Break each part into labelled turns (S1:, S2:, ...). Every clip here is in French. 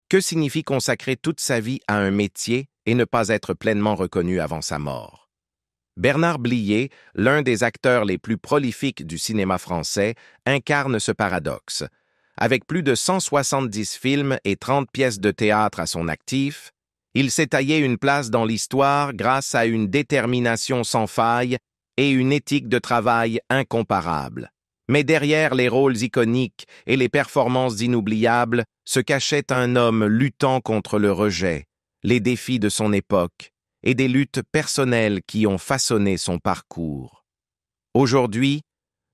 S1: Que signifie consacrer toute sa vie à un métier et ne pas être pleinement reconnu avant sa mort? Bernard Blier, l'un des acteurs les plus prolifiques du cinéma français, incarne ce paradoxe. Avec plus de 170 films et 30 pièces de théâtre à son actif, il s'est taillé une place dans l'histoire grâce à une détermination sans faille et une éthique de travail incomparable. Mais derrière les rôles iconiques et les performances inoubliables se cachait un homme luttant contre le rejet, les défis de son époque et des luttes personnelles qui ont façonné son parcours. Aujourd'hui,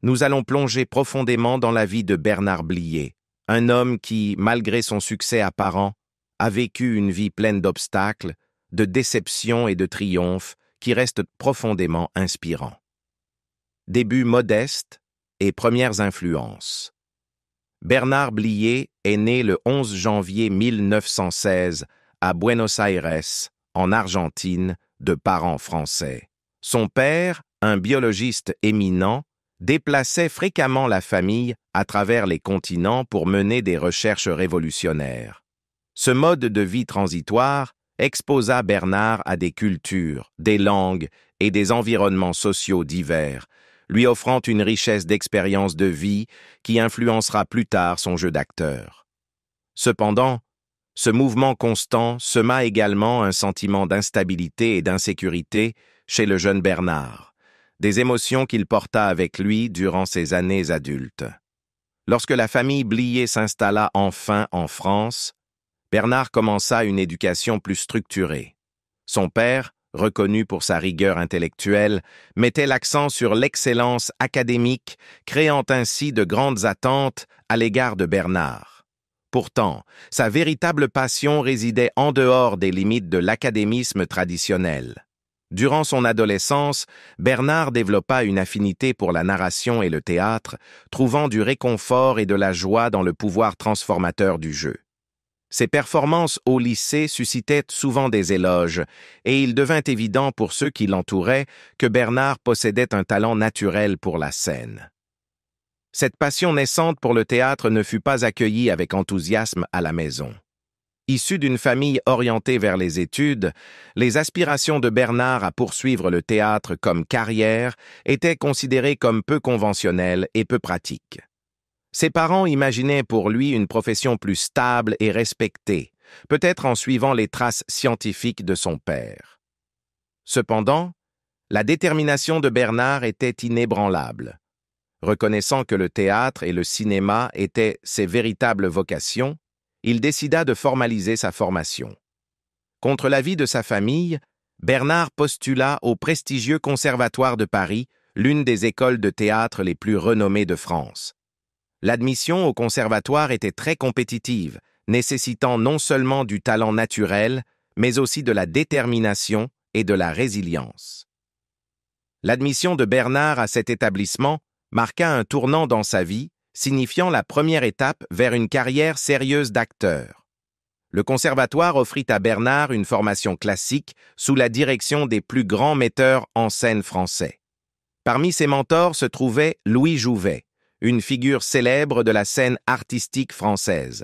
S1: nous allons plonger profondément dans la vie de Bernard Blier, un homme qui, malgré son succès apparent, a vécu une vie pleine d'obstacles, de déceptions et de triomphes qui restent profondément inspirants. Début modeste et premières influences. Bernard Blier est né le 11 janvier 1916 à Buenos Aires, en Argentine, de parents français. Son père, un biologiste éminent, déplaçait fréquemment la famille à travers les continents pour mener des recherches révolutionnaires. Ce mode de vie transitoire exposa Bernard à des cultures, des langues et des environnements sociaux divers, lui offrant une richesse d'expériences de vie qui influencera plus tard son jeu d'acteur. Cependant, ce mouvement constant sema également un sentiment d'instabilité et d'insécurité chez le jeune Bernard, des émotions qu'il porta avec lui durant ses années adultes. Lorsque la famille Blier s'installa enfin en France, Bernard commença une éducation plus structurée. Son père, reconnu pour sa rigueur intellectuelle, mettait l'accent sur l'excellence académique, créant ainsi de grandes attentes à l'égard de Bernard. Pourtant, sa véritable passion résidait en dehors des limites de l'académisme traditionnel. Durant son adolescence, Bernard développa une affinité pour la narration et le théâtre, trouvant du réconfort et de la joie dans le pouvoir transformateur du jeu. Ses performances au lycée suscitaient souvent des éloges, et il devint évident pour ceux qui l'entouraient que Bernard possédait un talent naturel pour la scène. Cette passion naissante pour le théâtre ne fut pas accueillie avec enthousiasme à la maison. Issu d'une famille orientée vers les études, les aspirations de Bernard à poursuivre le théâtre comme carrière étaient considérées comme peu conventionnelles et peu pratiques. Ses parents imaginaient pour lui une profession plus stable et respectée, peut-être en suivant les traces scientifiques de son père. Cependant, la détermination de Bernard était inébranlable. Reconnaissant que le théâtre et le cinéma étaient ses véritables vocations, il décida de formaliser sa formation. Contre l'avis de sa famille, Bernard postula au prestigieux Conservatoire de Paris, l'une des écoles de théâtre les plus renommées de France. L'admission au conservatoire était très compétitive, nécessitant non seulement du talent naturel, mais aussi de la détermination et de la résilience. L'admission de Bernard à cet établissement marqua un tournant dans sa vie, signifiant la première étape vers une carrière sérieuse d'acteur. Le conservatoire offrit à Bernard une formation classique sous la direction des plus grands metteurs en scène français. Parmi ses mentors se trouvait Louis Jouvet, une figure célèbre de la scène artistique française.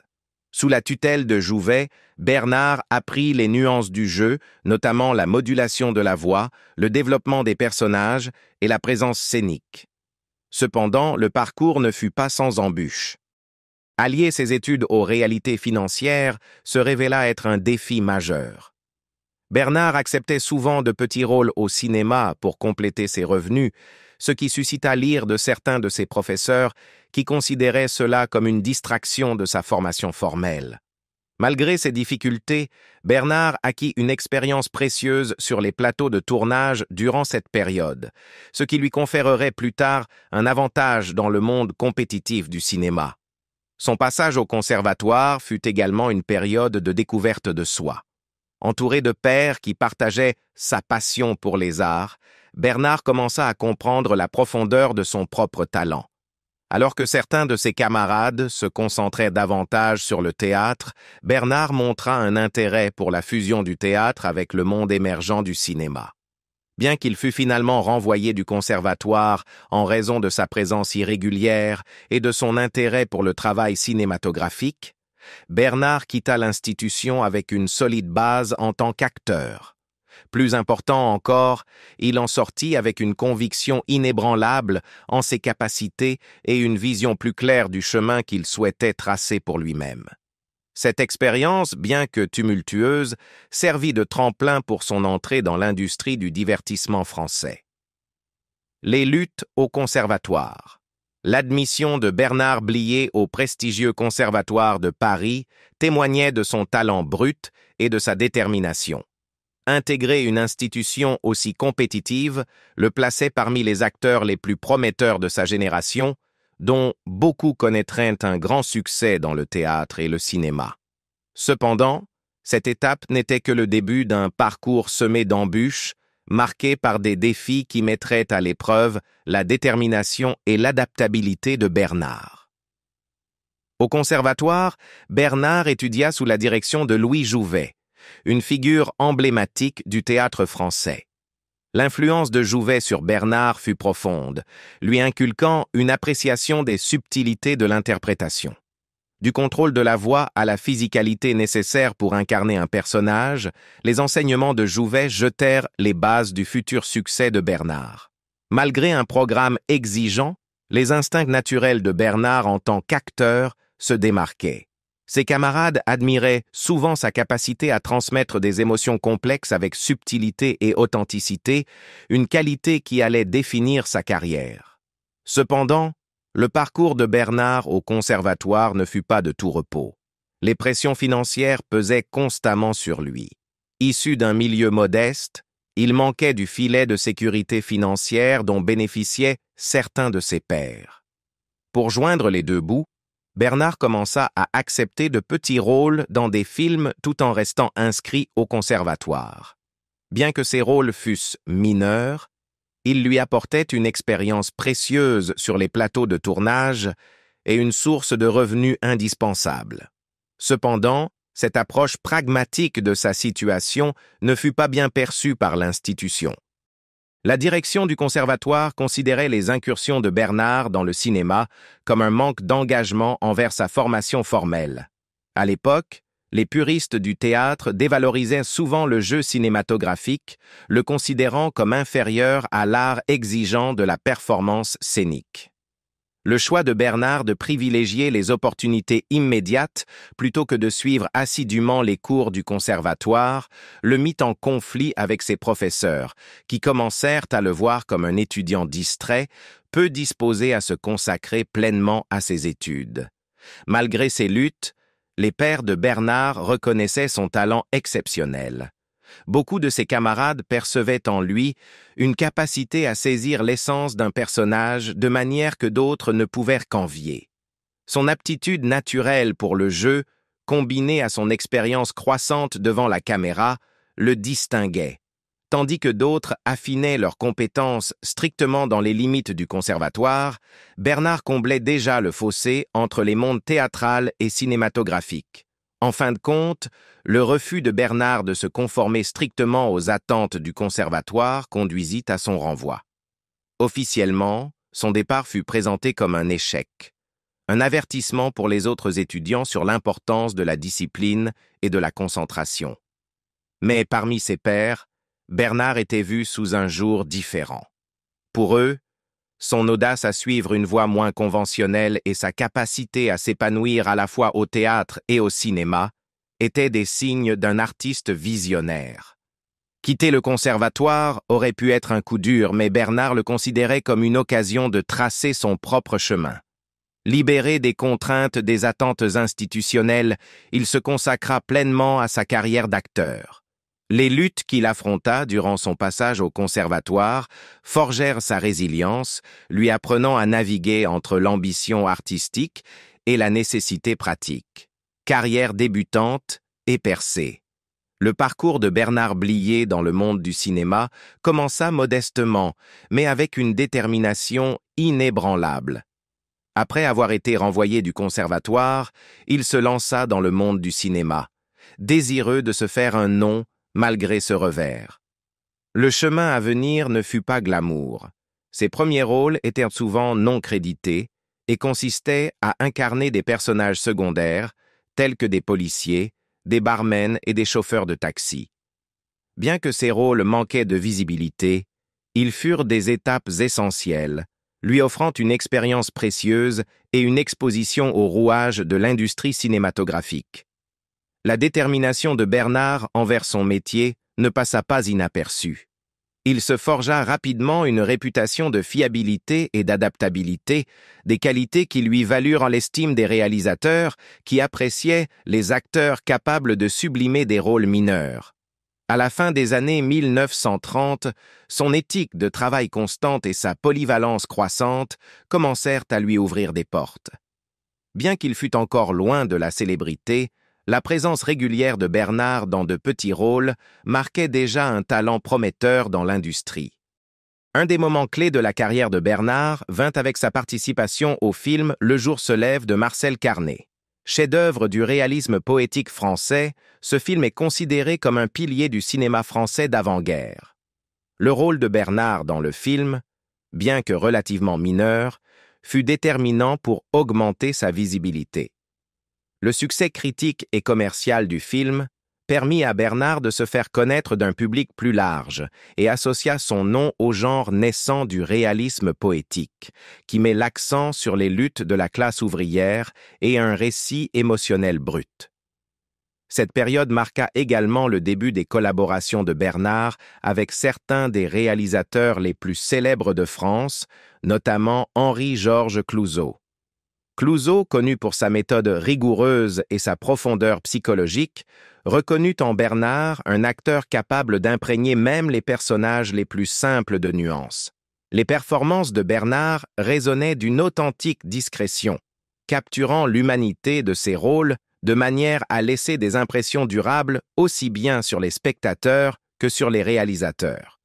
S1: Sous la tutelle de Jouvet, Bernard apprit les nuances du jeu, notamment la modulation de la voix, le développement des personnages et la présence scénique. Cependant, le parcours ne fut pas sans embûches. Allier ses études aux réalités financières se révéla être un défi majeur. Bernard acceptait souvent de petits rôles au cinéma pour compléter ses revenus, ce qui suscita l'ire de certains de ses professeurs qui considéraient cela comme une distraction de sa formation formelle. Malgré ces difficultés, Bernard acquit une expérience précieuse sur les plateaux de tournage durant cette période, ce qui lui conférerait plus tard un avantage dans le monde compétitif du cinéma. Son passage au conservatoire fut également une période de découverte de soi. Entouré de pairs qui partageaient sa passion pour les arts, Bernard commença à comprendre la profondeur de son propre talent. Alors que certains de ses camarades se concentraient davantage sur le théâtre, Bernard montra un intérêt pour la fusion du théâtre avec le monde émergent du cinéma. Bien qu'il fût finalement renvoyé du conservatoire en raison de sa présence irrégulière et de son intérêt pour le travail cinématographique, Bernard quitta l'institution avec une solide base en tant qu'acteur. Plus important encore, il en sortit avec une conviction inébranlable en ses capacités et une vision plus claire du chemin qu'il souhaitait tracer pour lui-même. Cette expérience, bien que tumultueuse, servit de tremplin pour son entrée dans l'industrie du divertissement français. Les luttes au conservatoire. L'admission de Bernard Blier au prestigieux conservatoire de Paris témoignait de son talent brut et de sa détermination. Intégrer une institution aussi compétitive le plaçait parmi les acteurs les plus prometteurs de sa génération, dont beaucoup connaîtraient un grand succès dans le théâtre et le cinéma. Cependant, cette étape n'était que le début d'un parcours semé d'embûches, marqué par des défis qui mettraient à l'épreuve la détermination et l'adaptabilité de Bernard. Au conservatoire, Bernard étudia sous la direction de Louis Jouvet, une figure emblématique du théâtre français. L'influence de Jouvet sur Bernard fut profonde, lui inculquant une appréciation des subtilités de l'interprétation. Du contrôle de la voix à la physicalité nécessaire pour incarner un personnage, les enseignements de Jouvet jetèrent les bases du futur succès de Bernard. Malgré un programme exigeant, les instincts naturels de Bernard en tant qu'acteur se démarquaient. Ses camarades admiraient souvent sa capacité à transmettre des émotions complexes avec subtilité et authenticité, une qualité qui allait définir sa carrière. Cependant, le parcours de Bernard au conservatoire ne fut pas de tout repos. Les pressions financières pesaient constamment sur lui. Issu d'un milieu modeste, il manquait du filet de sécurité financière dont bénéficiaient certains de ses pairs. Pour joindre les deux bouts, Bernard commença à accepter de petits rôles dans des films tout en restant inscrit au conservatoire. Bien que ces rôles fussent mineurs, ils lui apportaient une expérience précieuse sur les plateaux de tournage et une source de revenus indispensable. Cependant, cette approche pragmatique de sa situation ne fut pas bien perçue par l'institution. La direction du conservatoire considérait les incursions de Bernard dans le cinéma comme un manque d'engagement envers sa formation formelle. À l'époque, les puristes du théâtre dévalorisaient souvent le jeu cinématographique, le considérant comme inférieur à l'art exigeant de la performance scénique. Le choix de Bernard de privilégier les opportunités immédiates plutôt que de suivre assidûment les cours du conservatoire le mit en conflit avec ses professeurs, qui commencèrent à le voir comme un étudiant distrait, peu disposé à se consacrer pleinement à ses études. Malgré ces luttes, les pairs de Bernard reconnaissaient son talent exceptionnel. Beaucoup de ses camarades percevaient en lui une capacité à saisir l'essence d'un personnage de manière que d'autres ne pouvaient qu'envier. Son aptitude naturelle pour le jeu, combinée à son expérience croissante devant la caméra, le distinguait, tandis que d'autres affinaient leurs compétences strictement dans les limites du conservatoire. Bernard comblait déjà le fossé entre les mondes théâtral et cinématographique. En fin de compte, le refus de Bernard de se conformer strictement aux attentes du conservatoire conduisit à son renvoi. Officiellement, son départ fut présenté comme un échec, un avertissement pour les autres étudiants sur l'importance de la discipline et de la concentration. Mais parmi ses pairs, Bernard était vu sous un jour différent. Pour eux, son audace à suivre une voie moins conventionnelle et sa capacité à s'épanouir à la fois au théâtre et au cinéma étaient des signes d'un artiste visionnaire. Quitter le conservatoire aurait pu être un coup dur, mais Bernard le considérait comme une occasion de tracer son propre chemin. Libéré des contraintes des attentes institutionnelles, il se consacra pleinement à sa carrière d'acteur. Les luttes qu'il affronta durant son passage au conservatoire forgèrent sa résilience, lui apprenant à naviguer entre l'ambition artistique et la nécessité pratique. Carrière débutante et percée. Le parcours de Bernard Blier dans le monde du cinéma commença modestement, mais avec une détermination inébranlable. Après avoir été renvoyé du conservatoire, il se lança dans le monde du cinéma, désireux de se faire un nom malgré ce revers. Le chemin à venir ne fut pas glamour. Ses premiers rôles étaient souvent non crédités et consistaient à incarner des personnages secondaires, tels que des policiers, des barmen et des chauffeurs de taxi. Bien que ces rôles manquaient de visibilité, ils furent des étapes essentielles, lui offrant une expérience précieuse et une exposition aux rouages de l'industrie cinématographique. La détermination de Bernard envers son métier ne passa pas inaperçue. Il se forgea rapidement une réputation de fiabilité et d'adaptabilité, des qualités qui lui valurent l'estime des réalisateurs qui appréciaient les acteurs capables de sublimer des rôles mineurs. À la fin des années 1930, son éthique de travail constante et sa polyvalence croissante commencèrent à lui ouvrir des portes. Bien qu'il fût encore loin de la célébrité, la présence régulière de Bernard dans de petits rôles marquait déjà un talent prometteur dans l'industrie. Un des moments clés de la carrière de Bernard vint avec sa participation au film Le jour se lève de Marcel Carné. Chef-d'œuvre du réalisme poétique français, ce film est considéré comme un pilier du cinéma français d'avant-guerre. Le rôle de Bernard dans le film, bien que relativement mineur, fut déterminant pour augmenter sa visibilité. Le succès critique et commercial du film permit à Bernard de se faire connaître d'un public plus large et associa son nom au genre naissant du réalisme poétique, qui met l'accent sur les luttes de la classe ouvrière et un récit émotionnel brut. Cette période marqua également le début des collaborations de Bernard avec certains des réalisateurs les plus célèbres de France, notamment Henri-Georges Clouzot. Clouzot, connu pour sa méthode rigoureuse et sa profondeur psychologique, reconnut en Bernard un acteur capable d'imprégner même les personnages les plus simples de nuances. Les performances de Bernard résonnaient d'une authentique discrétion, capturant l'humanité de ses rôles de manière à laisser des impressions durables aussi bien sur les spectateurs que sur les réalisateurs.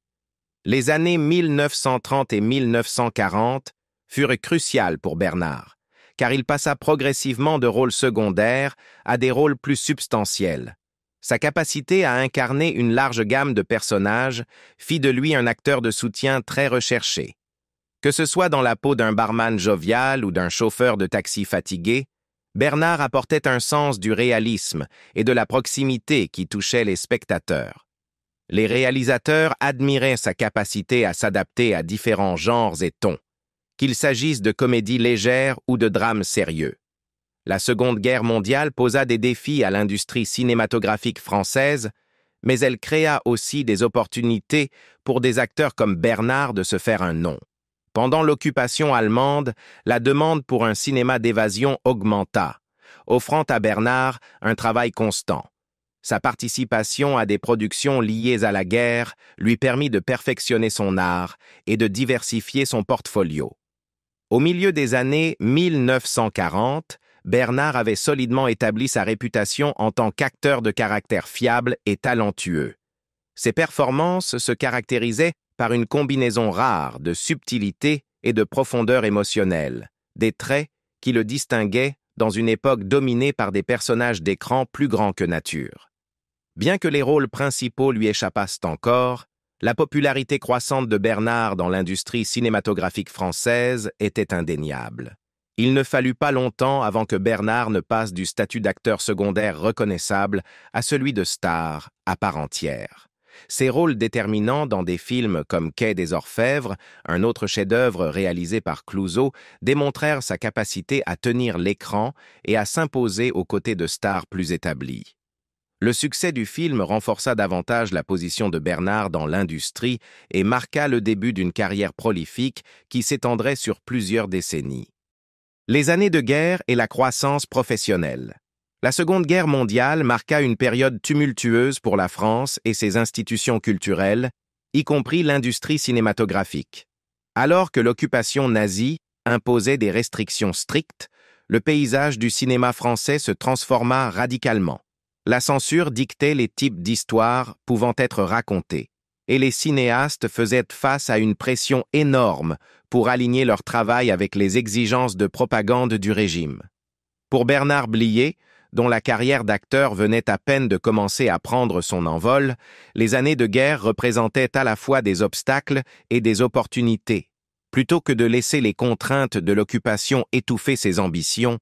S1: Les années 1930 et 1940 furent cruciales pour Bernard, car il passa progressivement de rôles secondaires à des rôles plus substantiels. Sa capacité à incarner une large gamme de personnages fit de lui un acteur de soutien très recherché. Que ce soit dans la peau d'un barman jovial ou d'un chauffeur de taxi fatigué, Bernard apportait un sens du réalisme et de la proximité qui touchait les spectateurs. Les réalisateurs admiraient sa capacité à s'adapter à différents genres et tons, qu'il s'agisse de comédies légères ou de drames sérieux. La Seconde Guerre mondiale posa des défis à l'industrie cinématographique française, mais elle créa aussi des opportunités pour des acteurs comme Bernard de se faire un nom. Pendant l'occupation allemande, la demande pour un cinéma d'évasion augmenta, offrant à Bernard un travail constant. Sa participation à des productions liées à la guerre lui permit de perfectionner son art et de diversifier son portfolio. Au milieu des années 1940, Bernard avait solidement établi sa réputation en tant qu'acteur de caractère fiable et talentueux. Ses performances se caractérisaient par une combinaison rare de subtilité et de profondeur émotionnelle, des traits qui le distinguaient dans une époque dominée par des personnages d'écran plus grands que nature. Bien que les rôles principaux lui échappassent encore, la popularité croissante de Bernard dans l'industrie cinématographique française était indéniable. Il ne fallut pas longtemps avant que Bernard ne passe du statut d'acteur secondaire reconnaissable à celui de star à part entière. Ses rôles déterminants dans des films comme Quai des Orfèvres, un autre chef-d'œuvre réalisé par Clouzot, démontrèrent sa capacité à tenir l'écran et à s'imposer aux côtés de stars plus établies. Le succès du film renforça davantage la position de Bernard dans l'industrie et marqua le début d'une carrière prolifique qui s'étendrait sur plusieurs décennies. Les années de guerre et la croissance professionnelle. La Seconde Guerre mondiale marqua une période tumultueuse pour la France et ses institutions culturelles, y compris l'industrie cinématographique. Alors que l'occupation nazie imposait des restrictions strictes, le paysage du cinéma français se transforma radicalement. La censure dictait les types d'histoires pouvant être racontées, et les cinéastes faisaient face à une pression énorme pour aligner leur travail avec les exigences de propagande du régime. Pour Bernard Blier, dont la carrière d'acteur venait à peine de commencer à prendre son envol, les années de guerre représentaient à la fois des obstacles et des opportunités. Plutôt que de laisser les contraintes de l'occupation étouffer ses ambitions,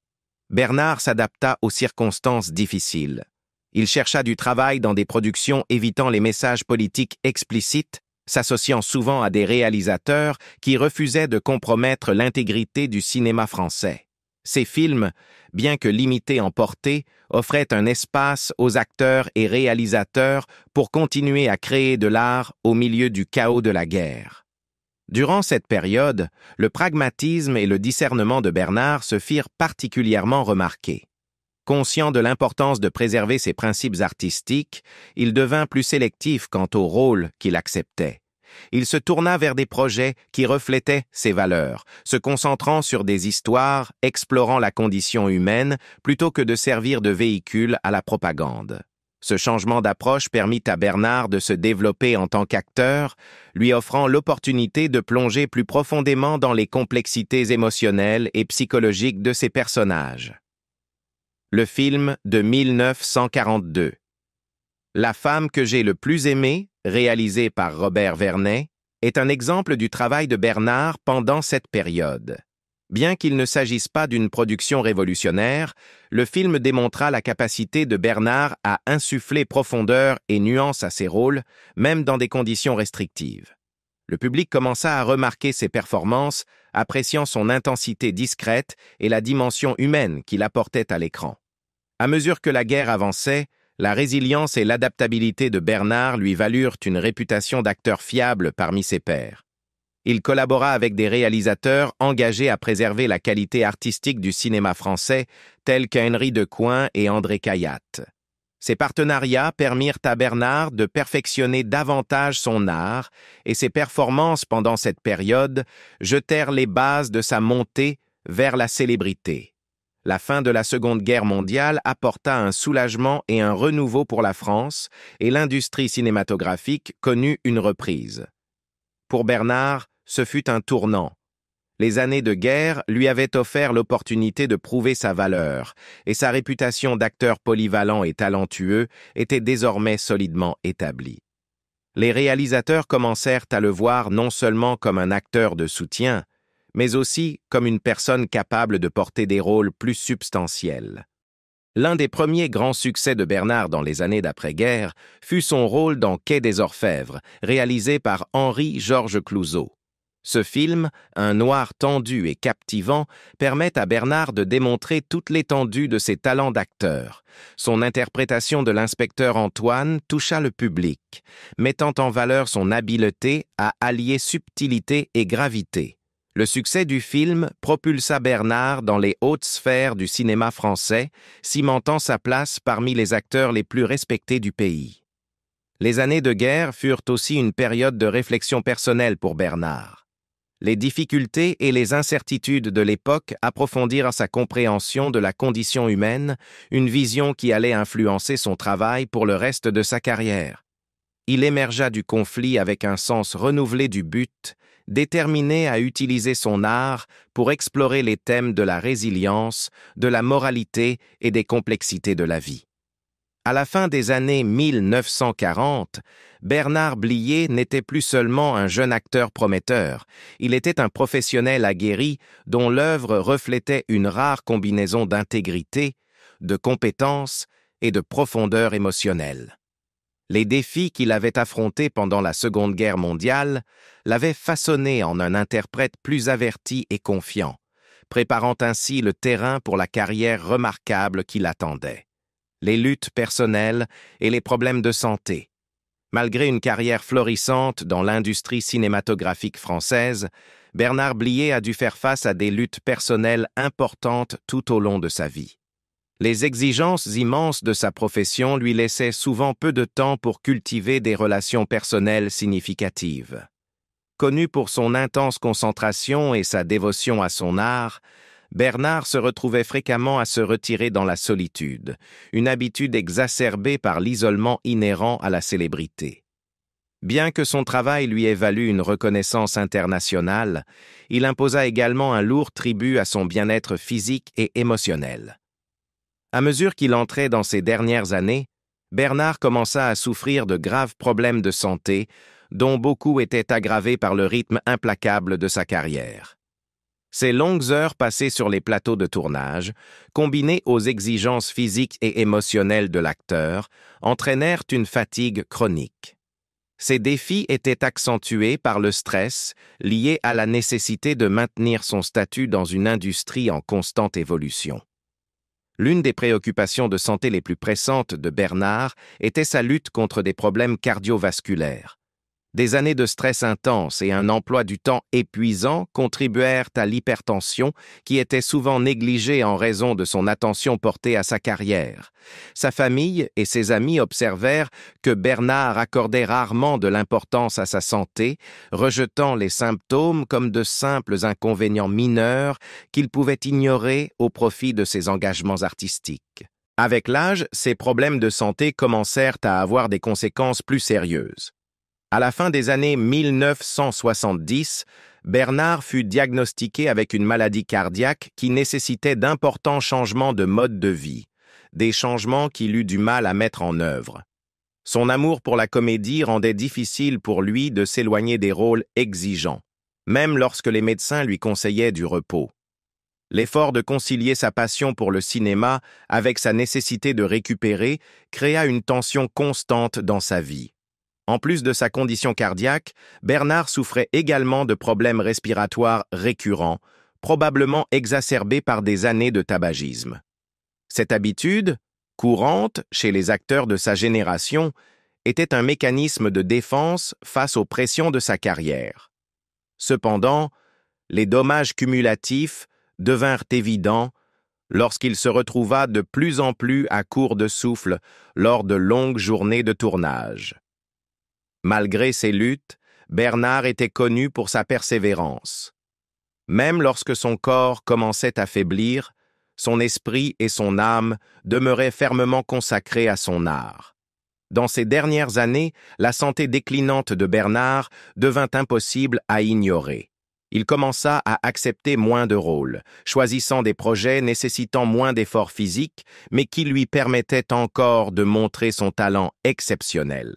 S1: Bernard s'adapta aux circonstances difficiles. Il chercha du travail dans des productions évitant les messages politiques explicites, s'associant souvent à des réalisateurs qui refusaient de compromettre l'intégrité du cinéma français. Ces films, bien que limités en portée, offraient un espace aux acteurs et réalisateurs pour continuer à créer de l'art au milieu du chaos de la guerre. Durant cette période, le pragmatisme et le discernement de Bernard se firent particulièrement remarquer. Conscient de l'importance de préserver ses principes artistiques, il devint plus sélectif quant au rôle qu'il acceptait. Il se tourna vers des projets qui reflétaient ses valeurs, se concentrant sur des histoires explorant la condition humaine plutôt que de servir de véhicule à la propagande. Ce changement d'approche permit à Bernard de se développer en tant qu'acteur, lui offrant l'opportunité de plonger plus profondément dans les complexités émotionnelles et psychologiques de ses personnages. Le film de 1942. La femme que j'ai le plus aimée, réalisé par Robert Vernet, est un exemple du travail de Bernard pendant cette période. Bien qu'il ne s'agisse pas d'une production révolutionnaire, le film démontra la capacité de Bernard à insuffler profondeur et nuance à ses rôles, même dans des conditions restrictives. Le public commença à remarquer ses performances, appréciant son intensité discrète et la dimension humaine qu'il apportait à l'écran. À mesure que la guerre avançait, la résilience et l'adaptabilité de Bernard lui valurent une réputation d'acteur fiable parmi ses pairs. Il collabora avec des réalisateurs engagés à préserver la qualité artistique du cinéma français, tels qu'Henri Decoing et André Cayatte. Ces partenariats permirent à Bernard de perfectionner davantage son art, et ses performances pendant cette période jetèrent les bases de sa montée vers la célébrité. La fin de la Seconde Guerre mondiale apporta un soulagement et un renouveau pour la France, et l'industrie cinématographique connut une reprise. Pour Bernard, ce fut un tournant. Les années de guerre lui avaient offert l'opportunité de prouver sa valeur, et sa réputation d'acteur polyvalent et talentueux était désormais solidement établie. Les réalisateurs commencèrent à le voir non seulement comme un acteur de soutien, mais aussi comme une personne capable de porter des rôles plus substantiels. L'un des premiers grands succès de Bernard dans les années d'après-guerre fut son rôle dans Quai des Orfèvres, réalisé par Henri-Georges Clouzot. Ce film, un noir tendu et captivant, permet à Bernard de démontrer toute l'étendue de ses talents d'acteur. Son interprétation de l'inspecteur Antoine toucha le public, mettant en valeur son habileté à allier subtilité et gravité. Le succès du film propulsa Bernard dans les hautes sphères du cinéma français, cimentant sa place parmi les acteurs les plus respectés du pays. Les années de guerre furent aussi une période de réflexion personnelle pour Bernard. Les difficultés et les incertitudes de l'époque approfondirent sa compréhension de la condition humaine, une vision qui allait influencer son travail pour le reste de sa carrière. Il émergea du conflit avec un sens renouvelé du but, déterminé à utiliser son art pour explorer les thèmes de la résilience, de la moralité et des complexités de la vie. À la fin des années 1940, Bernard Blier n'était plus seulement un jeune acteur prometteur, il était un professionnel aguerri dont l'œuvre reflétait une rare combinaison d'intégrité, de compétence et de profondeur émotionnelle. Les défis qu'il avait affrontés pendant la Seconde Guerre mondiale l'avaient façonné en un interprète plus averti et confiant, préparant ainsi le terrain pour la carrière remarquable qui l'attendait. Les luttes personnelles et les problèmes de santé. Malgré une carrière florissante dans l'industrie cinématographique française, Bernard Blier a dû faire face à des luttes personnelles importantes tout au long de sa vie. Les exigences immenses de sa profession lui laissaient souvent peu de temps pour cultiver des relations personnelles significatives. Connu pour son intense concentration et sa dévotion à son art, Bernard se retrouvait fréquemment à se retirer dans la solitude, une habitude exacerbée par l'isolement inhérent à la célébrité. Bien que son travail lui ait valu une reconnaissance internationale, il imposa également un lourd tribut à son bien-être physique et émotionnel. À mesure qu'il entrait dans ses dernières années, Bernard commença à souffrir de graves problèmes de santé, dont beaucoup étaient aggravés par le rythme implacable de sa carrière. Ces longues heures passées sur les plateaux de tournage, combinées aux exigences physiques et émotionnelles de l'acteur, entraînèrent une fatigue chronique. Ces défis étaient accentués par le stress lié à la nécessité de maintenir son statut dans une industrie en constante évolution. L'une des préoccupations de santé les plus pressantes de Bernard était sa lutte contre des problèmes cardiovasculaires. Des années de stress intense et un emploi du temps épuisant contribuèrent à l'hypertension qui était souvent négligée en raison de son attention portée à sa carrière. Sa famille et ses amis observèrent que Bernard accordait rarement de l'importance à sa santé, rejetant les symptômes comme de simples inconvénients mineurs qu'il pouvait ignorer au profit de ses engagements artistiques. Avec l'âge, ses problèmes de santé commencèrent à avoir des conséquences plus sérieuses. À la fin des années 1970, Bernard fut diagnostiqué avec une maladie cardiaque qui nécessitait d'importants changements de mode de vie, des changements qu'il eut du mal à mettre en œuvre. Son amour pour la comédie rendait difficile pour lui de s'éloigner des rôles exigeants, même lorsque les médecins lui conseillaient du repos. L'effort de concilier sa passion pour le cinéma avec sa nécessité de récupérer créa une tension constante dans sa vie. En plus de sa condition cardiaque, Bernard souffrait également de problèmes respiratoires récurrents, probablement exacerbés par des années de tabagisme. Cette habitude, courante chez les acteurs de sa génération, était un mécanisme de défense face aux pressions de sa carrière. Cependant, les dommages cumulatifs devinrent évidents lorsqu'il se retrouva de plus en plus à court de souffle lors de longues journées de tournage. Malgré ses luttes, Bernard était connu pour sa persévérance. Même lorsque son corps commençait à faiblir, son esprit et son âme demeuraient fermement consacrés à son art. Dans ces dernières années, la santé déclinante de Bernard devint impossible à ignorer. Il commença à accepter moins de rôles, choisissant des projets nécessitant moins d'efforts physiques, mais qui lui permettaient encore de montrer son talent exceptionnel.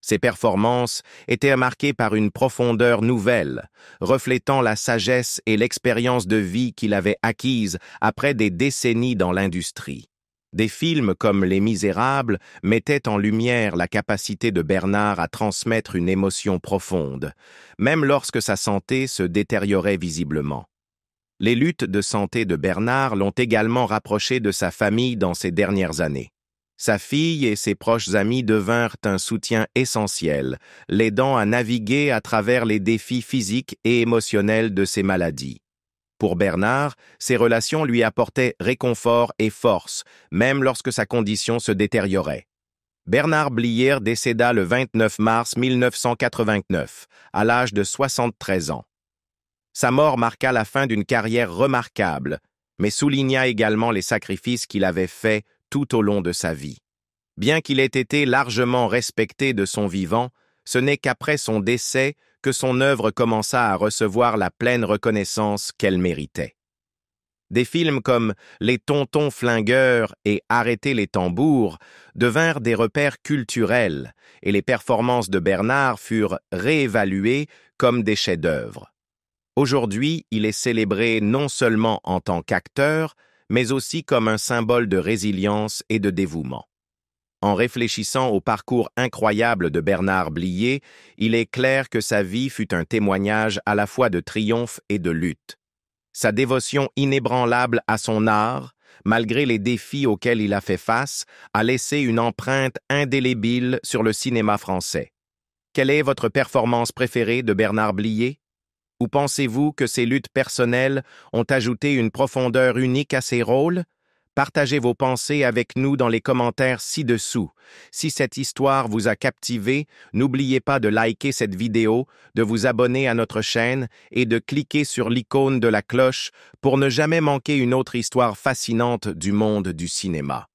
S1: Ses performances étaient marquées par une profondeur nouvelle, reflétant la sagesse et l'expérience de vie qu'il avait acquise après des décennies dans l'industrie. Des films comme Les Misérables mettaient en lumière la capacité de Bernard à transmettre une émotion profonde, même lorsque sa santé se détériorait visiblement. Les luttes de santé de Bernard l'ont également rapproché de sa famille dans ces dernières années. Sa fille et ses proches amis devinrent un soutien essentiel, l'aidant à naviguer à travers les défis physiques et émotionnels de ses maladies. Pour Bernard, ces relations lui apportaient réconfort et force, même lorsque sa condition se détériorait. Bernard Blier décéda le 29 mars 1989, à l'âge de 73 ans. Sa mort marqua la fin d'une carrière remarquable, mais souligna également les sacrifices qu'il avait faits tout au long de sa vie. Bien qu'il ait été largement respecté de son vivant, ce n'est qu'après son décès que son œuvre commença à recevoir la pleine reconnaissance qu'elle méritait. Des films comme Les Tontons Flingueurs et Arrêtez les tambours devinrent des repères culturels et les performances de Bernard furent réévaluées comme des chefs-d'œuvre. Aujourd'hui, il est célébré non seulement en tant qu'acteur, mais aussi comme un symbole de résilience et de dévouement. En réfléchissant au parcours incroyable de Bernard Blier, il est clair que sa vie fut un témoignage à la fois de triomphe et de lutte. Sa dévotion inébranlable à son art, malgré les défis auxquels il a fait face, a laissé une empreinte indélébile sur le cinéma français. Quelle est votre performance préférée de Bernard Blier? Ou pensez-vous que ses luttes personnelles ont ajouté une profondeur unique à ses rôles? Partagez vos pensées avec nous dans les commentaires ci-dessous. Si cette histoire vous a captivé, n'oubliez pas de liker cette vidéo, de vous abonner à notre chaîne et de cliquer sur l'icône de la cloche pour ne jamais manquer une autre histoire fascinante du monde du cinéma.